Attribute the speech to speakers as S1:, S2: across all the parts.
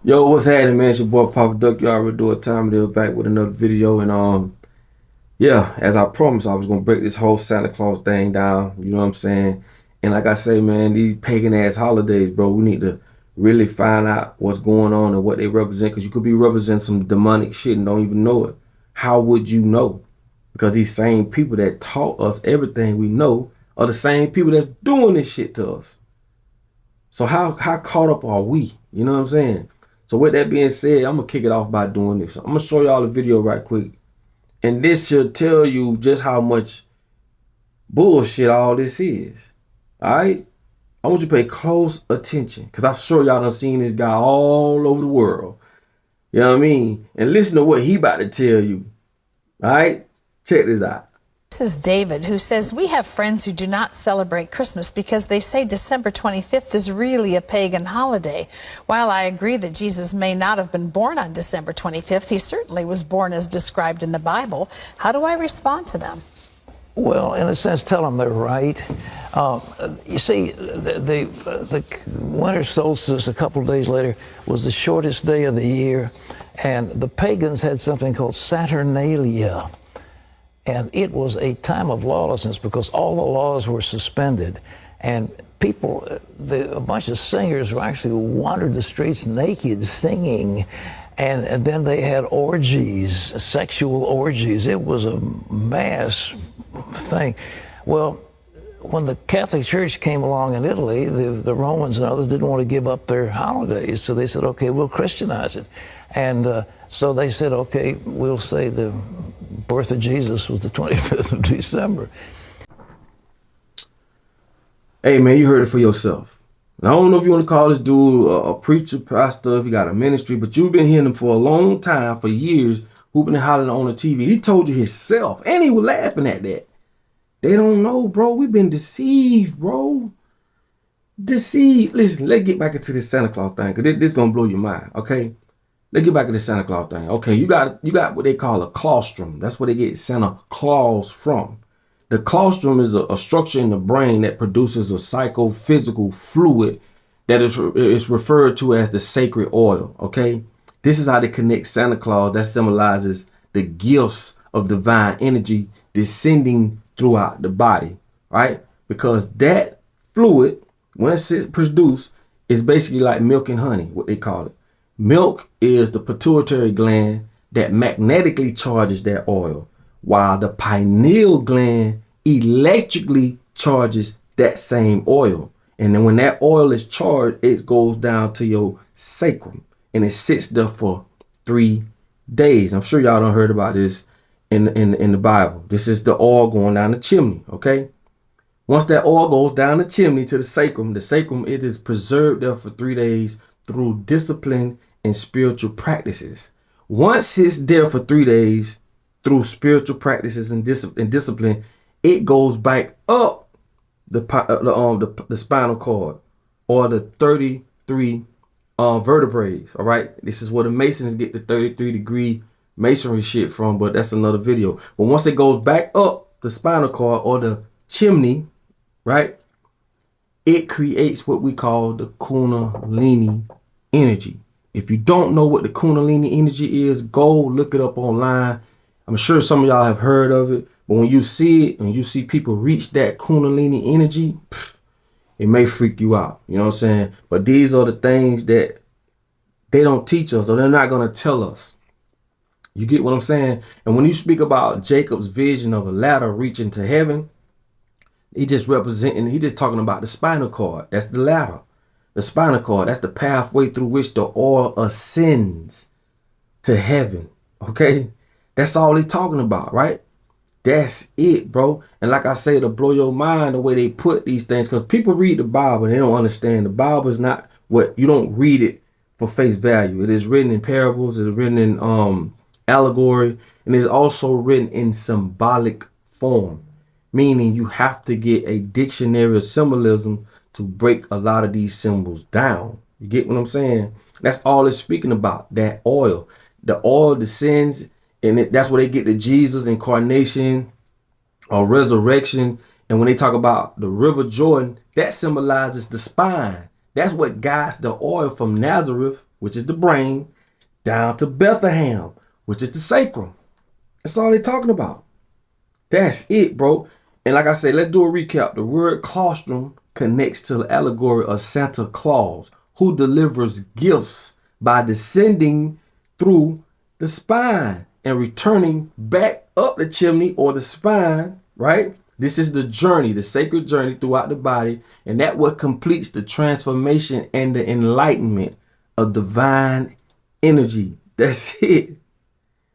S1: Yo, what's happening, man? It's your boy Papaduck. You already do a time deal back with another video. And yeah, as I promised, I was gonna break this whole Santa Claus thing down. You know what I'm saying? And like I say, man, these pagan ass holidays, bro, we need to really find out what's going on and what they represent. Cause you could be representing some demonic shit and don't even know it. How would you know? Because these same people that taught us everything we know are the same people that's doing this shit to us. So how caught up are we? You know what I'm saying? So with that being said, I'm gonna kick it off by doing this. I'm gonna show y'all a video right quick. And this should tell you just how much bullshit all this is. Alright? I want you to pay close attention. Because I'm sure y'all done seen this guy all over the world. You know what I mean? And listen to what he about to tell you. Alright? Check this out.
S2: This is David, who says, we have friends who do not celebrate Christmas because they say December 25th is really a pagan holiday. While I agree that Jesus may not have been born on December 25th, he certainly was born as described in the Bible. How do I respond to them?
S3: Well, in a sense, tell them they're right. You see, the winter solstice a couple of days later was the shortest day of the year, and the pagans had something called Saturnalia. And it was a time of lawlessness because all the laws were suspended. And people, a bunch of singers actually wandered the streets naked singing. And then they had orgies, sexual orgies. It was a mass thing. Well, when the Catholic Church came along in Italy, the Romans and others didn't want to give up their holidays. So they said, okay, we'll Christianize it. And so they said, okay, we'll say the birth of Jesus was the 25th of December.
S1: Hey, man, you heard it for yourself. And I don't know if you want to call this dude a preacher, pastor, if you got a ministry, but you've been hearing him for a long time, for years, whooping and hollering on the TV. He told you himself, and he was laughing at that. They don't know, bro. We've been deceived, bro. Deceived. Listen, let's get back into this Santa Claus thing, because this is going to blow your mind, okay? Let's get back to the Santa Claus thing. Okay, you got what they call a claustrum. That's where they get Santa Claus from. The claustrum is a structure in the brain that produces a psychophysical fluid that is referred to as the sacred oil. Okay, this is how they connect Santa Claus. That symbolizes the gifts of divine energy descending throughout the body, right? Because that fluid, when it's produced, is basically like milk and honey, what they call it. Milk is the pituitary gland that magnetically charges that oil, while the pineal gland electrically charges that same oil. And then when that oil is charged, it goes down to your sacrum and it sits there for 3 days. I'm sure y'all done heard about this in the Bible. This is the oil going down the chimney, okay? Once that oil goes down the chimney to the sacrum, it is preserved there for 3 days through discipline and spiritual practices. Once it's there for 3 days through spiritual practices and discipline, it goes back up the spinal cord, or the 33 vertebrae. All right, this is where the Masons get the 33-degree masonry shit from, but that's another video. But once it goes back up the spinal cord or the chimney, right, it creates what we call the Kundalini energy. If you don't know what the Kundalini energy is, go look it up online. I'm sure some of y'all have heard of it, but when you see it, when you see people reach that Kundalini energy, it may freak you out. You know what I'm saying? But these are the things that they don't teach us, or they're not going to tell us. You get what I'm saying? And when you speak about Jacob's vision of a ladder reaching to heaven, he just talking about the spinal cord. That's the ladder. The spinal cord, that's the pathway through which the oil ascends to heaven. Okay? That's all they talking about, right? That's it, bro. And like I say, to blow your mind the way they put these things, because people read the Bible and they don't understand. The Bible is not what, you don't read it for face value. It is written in parables, it is written in allegory, and it's also written in symbolic form, meaning you have to get a dictionary of symbolism to break a lot of these symbols down. You get what I'm saying? That's all it's speaking about, that oil. The oil descends, and that's where they get the Jesus incarnation or resurrection. And when they talk about the River Jordan, that symbolizes the spine. That's what guides the oil from Nazareth which is the brain, down to Bethlehem, which is the sacrum. That's all they're talking about. That's it, bro. And like I said, let's do a recap. The word claustrum connects to the allegory of Santa Claus, who delivers gifts by descending through the spine and returning back up the chimney or the spine, right? This is the journey, the sacred journey throughout the body, and that what completes the transformation and the enlightenment of divine energy. That's it.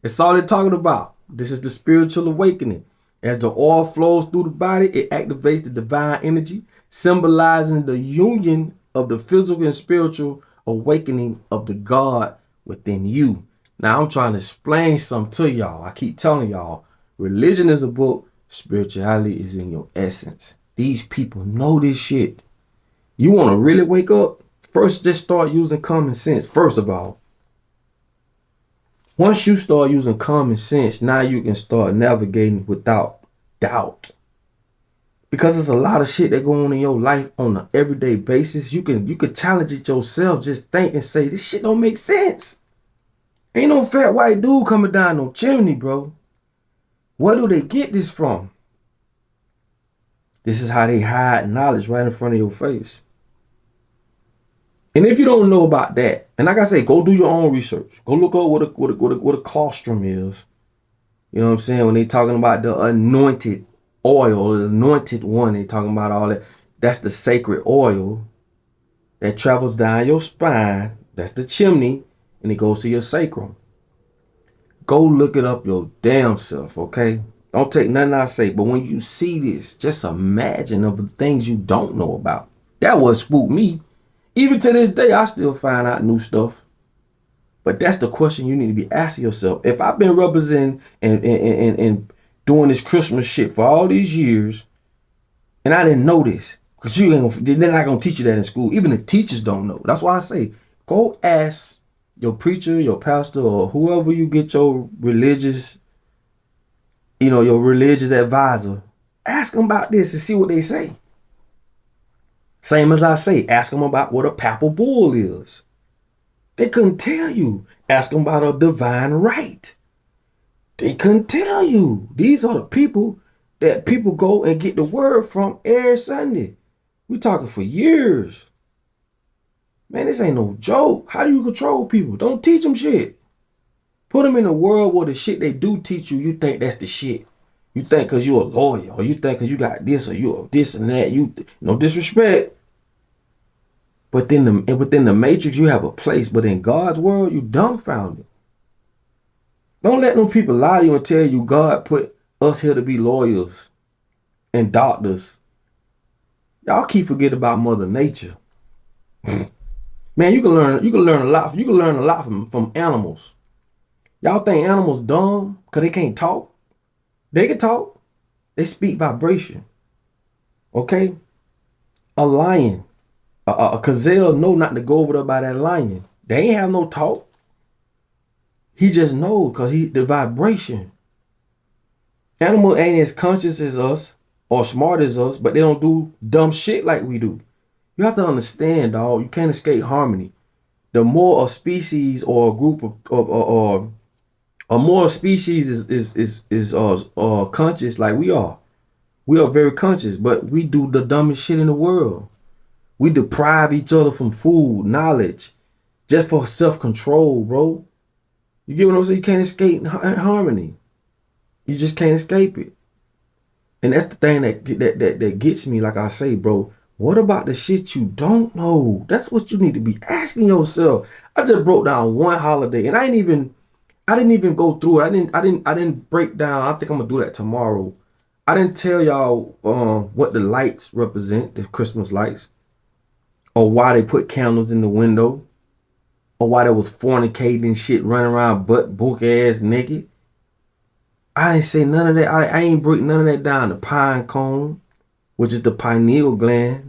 S1: That's all they're talking about. This is the spiritual awakening. As the oil flows through the body, it activates the divine energy, symbolizing the union of the physical and spiritual awakening of the God within you. Now, I'm trying to explain something to y'all. I keep telling y'all, religion is a book, spirituality is in your essence. These people know this shit. You want to really wake up? First, just start using common sense. First of all, once you start using common sense, now you can start navigating without doubt. Because there's a lot of shit that go on in your life on an everyday basis. You could challenge it yourself. Just think and say, this shit don't make sense. Ain't no fat white dude coming down no chimney, bro. Where do they get this from? This is how they hide knowledge right in front of your face. And if you don't know about that, and like I say, go do your own research. Go look up what a claustrum is. You know what I'm saying? When they talking about the anointed oil, the anointed one, they talking about all that. That's the sacred oil that travels down your spine. That's the chimney, and it goes to your sacrum. Go look it up your damn self, okay? Don't take nothing I say, but when you see this, just imagine of the things you don't know about. That what spooked me. Even to this day, I still find out new stuff. But that's the question you need to be asking yourself. If I've been representing and doing this Christmas shit for all these years, and I didn't know this, because they're not going to teach you that in school. Even the teachers don't know. That's why I say, go ask your preacher, your pastor, or whoever you get your religious, your religious advisor. Ask them about this and see what they say. Same as I say, ask them about what a papal bull is. They couldn't tell you. Ask them about a divine right. They couldn't tell you. These are the people that people go and get the word from every Sunday. We talking for years. Man, this ain't no joke. How do you control people? Don't teach them shit. Put them in a world where the shit they do teach you, you think that's the shit. You think because you're a lawyer, or you think because you got this, or you're this and that. No disrespect. But then within the matrix, you have a place. But in God's world, you dumbfounded. Don't let them people lie to you and tell you God put us here to be lawyers and doctors. Y'all keep forgetting about Mother Nature. Man, you can learn a lot. You can learn a lot from animals. Y'all think animals dumb because they can't talk? They can talk. They speak vibration. Okay? A lion, a gazelle know not to go over there by that lion. They ain't have no talk. He just knows because the vibration. Animal ain't as conscious as us or smart as us, but they don't do dumb shit like we do. You have to understand, dog. You can't escape harmony. The more a species or a group of more species is conscious like we are. We are very conscious, but we do the dumbest shit in the world. We deprive each other from food, knowledge, just for self-control, bro. You get what I'm saying? You can't escape harmony. You just can't escape it. And that's the thing that gets me, like I say, bro. What about the shit you don't know? That's what you need to be asking yourself. I just broke down one holiday, and I didn't even go through it. I didn't break down. I think I'm gonna do that tomorrow. I didn't tell y'all what the lights represent, the Christmas lights, or why they put candles in the window, or why there was fornicating and shit running around butt book ass naked. I didn't say none of that. I ain't break none of that down. The pine cone, which is the pineal gland.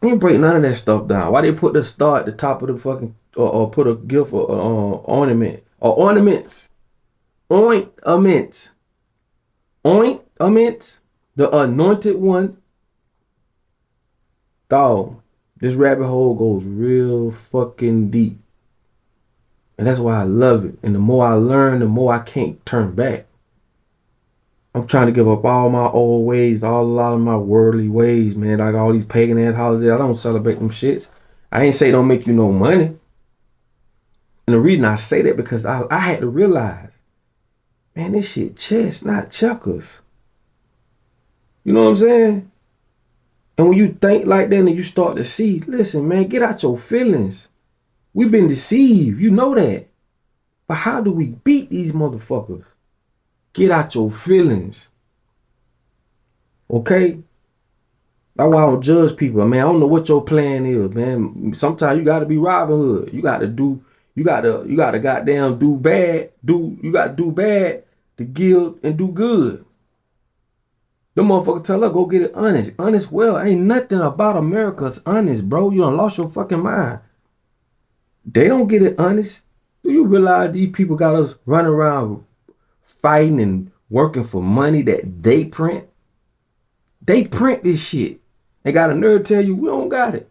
S1: I ain't break none of that stuff down. Why they put the star at the top of the fucking, or put a gift or ornament, or ornaments, ointments, the anointed one. Dog, This rabbit hole goes real fucking deep. And that's why I love it. And the more I learn, the more I can't turn back. I'm trying to give up all my old ways, a lot of my worldly ways, man. Like all these pagan ass holidays. I don't celebrate them shits. I ain't say don't make you no money. And the reason I say that because I had to realize, man, this shit chess, not checkers. You know what I'm saying? And when you think like that and you start to see, listen, man, get out your feelings. We've been deceived. You know that. But how do we beat these motherfuckers? Get out your feelings. Okay? That's why I don't judge people. Man, I don't know what your plan is, man. Sometimes you gotta be Robin Hood. You gotta goddamn do bad. You gotta do bad to give and do good. Them motherfuckers tell us go get it honest. Honest, well, ain't nothing about America's honest, bro. You done lost your fucking mind. They don't get it honest. Do you realize these people got us running around fighting and working for money that they print? They print this shit. They got a nerve to tell you we don't got it.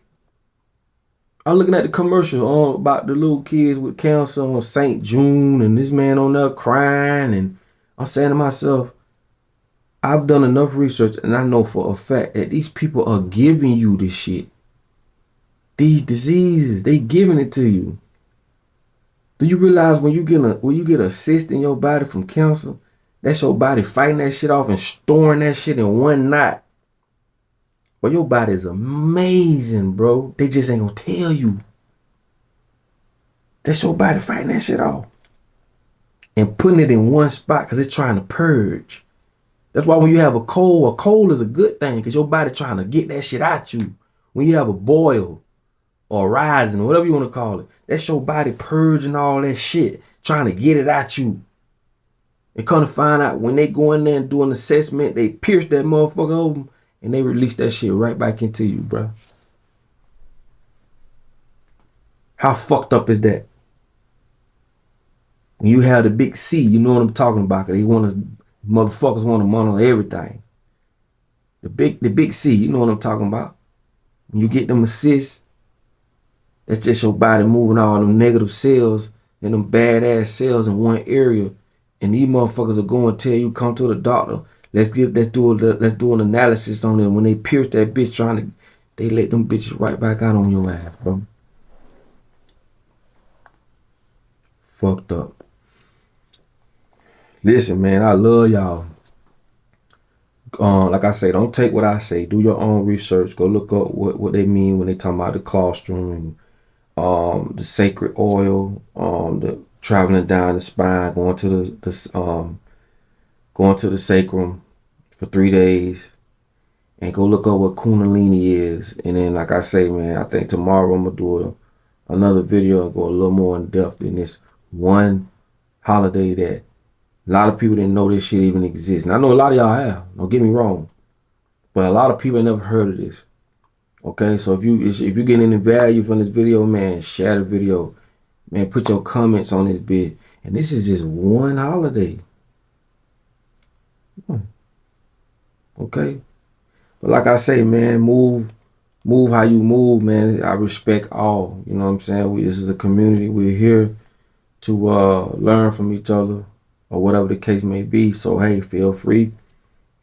S1: I'm looking at the commercial on about the little kids with cancer on St. June and this man on there crying, and I'm saying to myself, I've done enough research and I know for a fact that these people are giving you this shit. These diseases, they giving it to you. Do you realize when you get a cyst in your body from cancer, that's your body fighting that shit off and storing that shit in one knot? But your body is amazing, bro. They just ain't gonna tell you. That's your body fighting that shit off and putting it in one spot because it's trying to purge. That's why when you have a cold is a good thing because your body trying to get that shit out you. When you have a boil or rising, whatever you want to call it, that's your body purging all that shit, trying to get it out you. And come to find out when they go in there and do an assessment, they pierce that motherfucker open and they release that shit right back into you, bro. How fucked up is that? When you have the big C, you know what I'm talking about. Cause motherfuckers want to monitor everything. The big C, you know what I'm talking about. When you get them assists, that's just your body moving all them negative cells and them badass cells in one area. And these motherfuckers are going to tell you, come to the doctor. Let's do an analysis on them. When they pierce that bitch they let them bitches right back out on your ass, bro. Fucked up. Listen, man, I love y'all. Like I say, don't take what I say. Do your own research. Go look up what they mean when they talk about the claustrum and the sacred oil, the traveling down the spine, going to the sacrum for 3 days, and go look up what Kundalini is. And then, like I say, man, I think tomorrow I'm gonna do another video and go a little more in depth in this one holiday that a lot of people didn't know this shit even exists. And I know a lot of y'all have. Don't get me wrong, but a lot of people ain't never heard of this. Okay, so if you getting any value from this video, man, share the video. Man, put your comments on this bit. And this is just one holiday. Okay? But like I say, man, move how you move, man. I respect all. You know what I'm saying? This is a community. We're here to learn from each other or whatever the case may be. So, hey, feel free.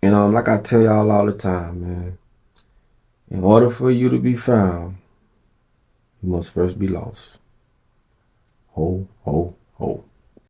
S1: And like I tell y'all all the time, man, in order for you to be found, you must first be lost. Whole